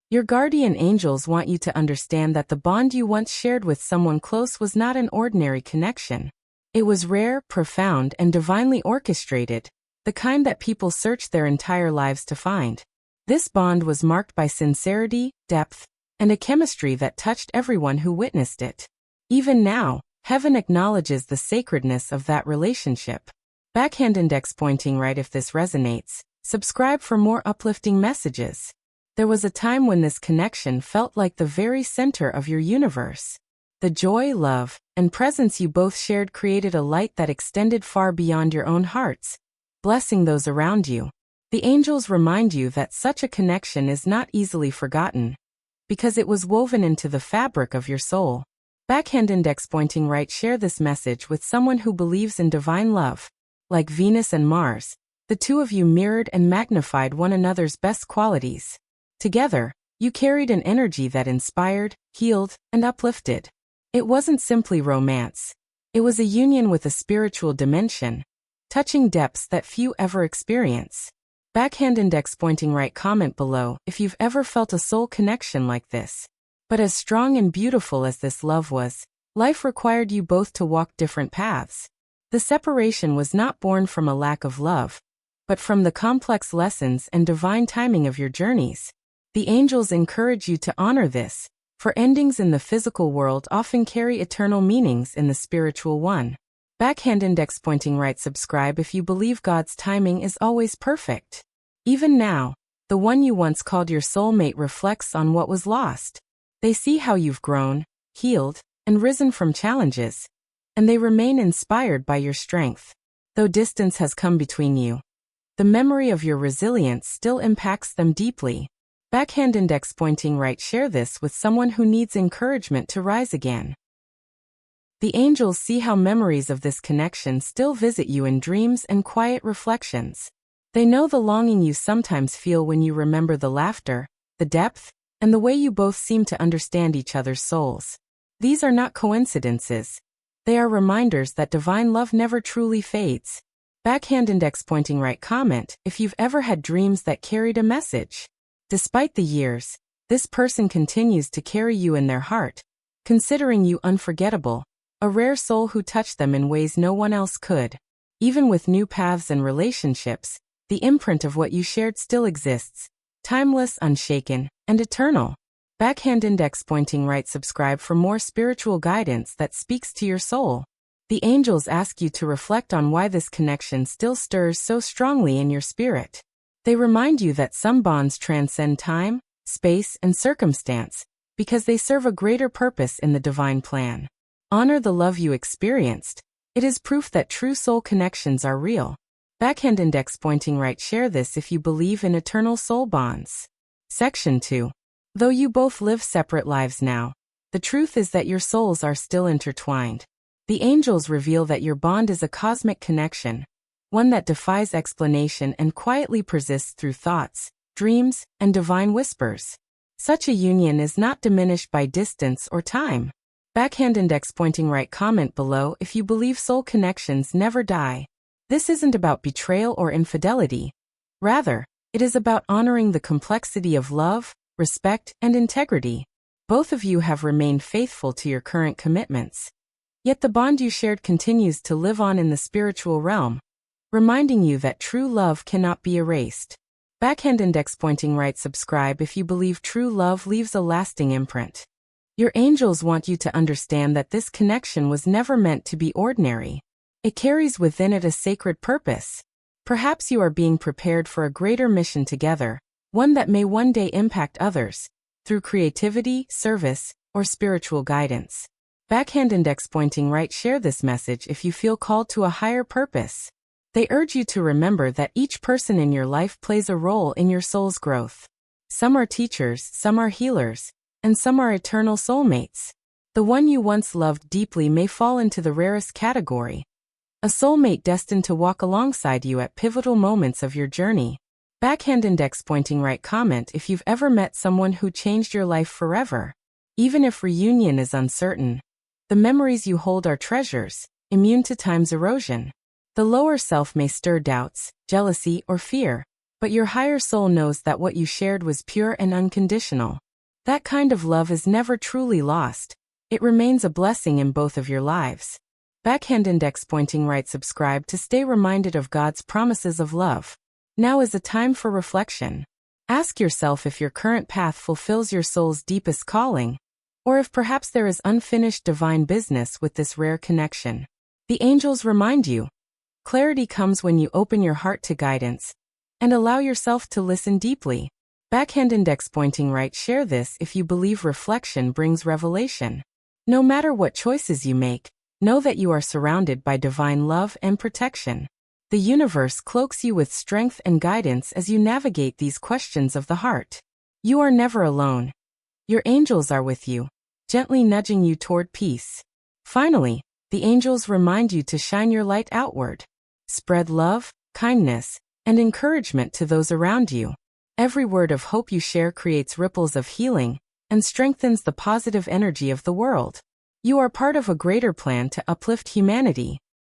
Your guardian angels want you to understand that the bond you once shared with someone close was not an ordinary connection. It was rare, profound, and divinely orchestrated, the kind that people search their entire lives to find. This bond was marked by sincerity, depth, and a chemistry that touched everyone who witnessed it. Even now, heaven acknowledges the sacredness of that relationship. Backhand index pointing right if this resonates. Subscribe for more uplifting messages. There was a time when this connection felt like the very center of your universe. The joy, love, and presence you both shared created a light that extended far beyond your own hearts, blessing those around you. The angels remind you that such a connection is not easily forgotten, because it was woven into the fabric of your soul. Backhand index pointing right. Share this message with someone who believes in divine love. Like Venus and Mars, the two of you mirrored and magnified one another's best qualities. Together, you carried an energy that inspired, healed, and uplifted. It wasn't simply romance. It was a union with a spiritual dimension, touching depths that few ever experience. Backhand index pointing right. Comment below if you've ever felt a soul connection like this. But as strong and beautiful as this love was, life required you both to walk different paths. The separation was not born from a lack of love, but from the complex lessons and divine timing of your journeys. The angels encourage you to honor this, for endings in the physical world often carry eternal meanings in the spiritual one. Backhand index pointing right. Subscribe if you believe God's timing is always perfect. Even now, the one you once called your soulmate reflects on what was lost. They see how you've grown, healed, and risen from challenges, and they remain inspired by your strength. Though distance has come between you, the memory of your resilience still impacts them deeply. Backhand index pointing right. Share this with someone who needs encouragement to rise again. The angels see how memories of this connection still visit you in dreams and quiet reflections. They know the longing you sometimes feel when you remember the laughter, the depth, and the way you both seem to understand each other's souls. These are not coincidences. They are reminders that divine love never truly fades. Backhand index pointing right. Comment if you've ever had dreams that carried a message. Despite the years, this person continues to carry you in their heart, considering you unforgettable, a rare soul who touched them in ways no one else could. Even with new paths and relationships, the imprint of what you shared still exists, timeless, unshaken, and eternal. Backhand index pointing right. Subscribe for more spiritual guidance that speaks to your soul. The angels ask you to reflect on why this connection still stirs so strongly in your spirit. They remind you that some bonds transcend time, space, and circumstance, because they serve a greater purpose in the divine plan. Honor the love you experienced. It is proof that true soul connections are real. Backhand index pointing right. Share this if you believe in eternal soul bonds. Section 2. Though you both live separate lives now, the truth is that your souls are still intertwined. The angels reveal that your bond is a cosmic connection, one that defies explanation and quietly persists through thoughts, dreams, and divine whispers. Such a union is not diminished by distance or time. Backhand index pointing right. Comment below if you believe soul connections never die. This isn't about betrayal or infidelity. Rather, it is about honoring the complexity of love, respect, and integrity. Both of you have remained faithful to your current commitments. Yet the bond you shared continues to live on in the spiritual realm, reminding you that true love cannot be erased. Backhand index pointing right. Subscribe if you believe true love leaves a lasting imprint. Your angels want you to understand that this connection was never meant to be ordinary. It carries within it a sacred purpose. Perhaps you are being prepared for a greater mission together, one that may one day impact others, through creativity, service, or spiritual guidance. Backhand index pointing right. Share this message if you feel called to a higher purpose. They urge you to remember that each person in your life plays a role in your soul's growth. Some are teachers, some are healers, and some are eternal soulmates. The one you once loved deeply may fall into the rarest category, a soulmate destined to walk alongside you at pivotal moments of your journey. Backhand index pointing right. Comment if you've ever met someone who changed your life forever. Even if reunion is uncertain, the memories you hold are treasures, immune to time's erosion. The lower self may stir doubts, jealousy, or fear, But your higher soul knows that what you shared was pure and unconditional. That kind of love is never truly lost. It remains a blessing in both of your lives. Backhand index pointing right. Subscribe to stay reminded of God's promises of love. Now is a time for reflection. Ask yourself if your current path fulfills your soul's deepest calling, or if perhaps there is unfinished divine business with this rare connection. The angels remind you. Clarity comes when you open your heart to guidance and allow yourself to listen deeply. Backhand index pointing right. Share this if you believe reflection brings revelation. No matter what choices you make, know that you are surrounded by divine love and protection. The universe cloaks you with strength and guidance as you navigate these questions of the heart. You are never alone. Your angels are with you, gently nudging you toward peace. Finally, the angels remind you to shine your light outward. Spread love, kindness, and encouragement to those around you. Every word of hope you share creates ripples of healing and strengthens the positive energy of the world. You are part of a greater plan to uplift humanity.